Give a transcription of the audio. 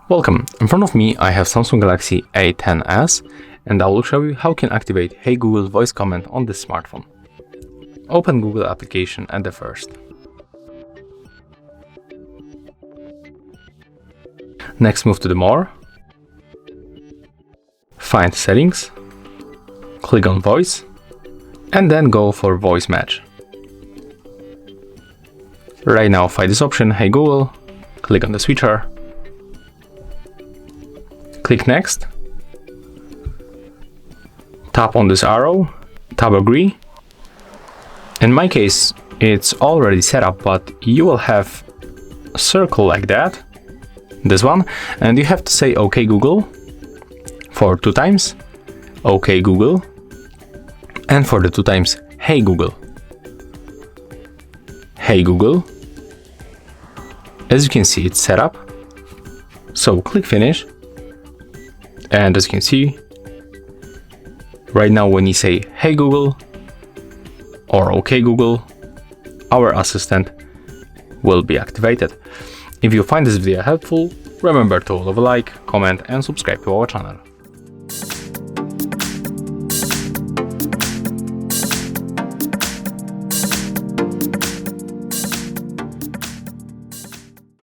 Welcome, in front of me I have Samsung Galaxy A10s and I will show you how you can activate Hey Google voice command on this smartphone. Open Google application at the first. Next move to the More. Find Settings. Click on Voice. And then go for Voice Match. Right now find this option, Hey Google. Click on the switcher. Click Next. Tap on this arrow. Tap Agree. In my case, it's already set up, but you will have a circle like that, this one, and you have to say OK Google for 2 times, OK Google, and for the 2 times, Hey Google. Hey Google. As you can see, it's set up. So click Finish. And as you can see, right now when you say Hey Google or OK Google, our assistant will be activated. If you find this video helpful, remember to leave a like, comment and subscribe to our channel.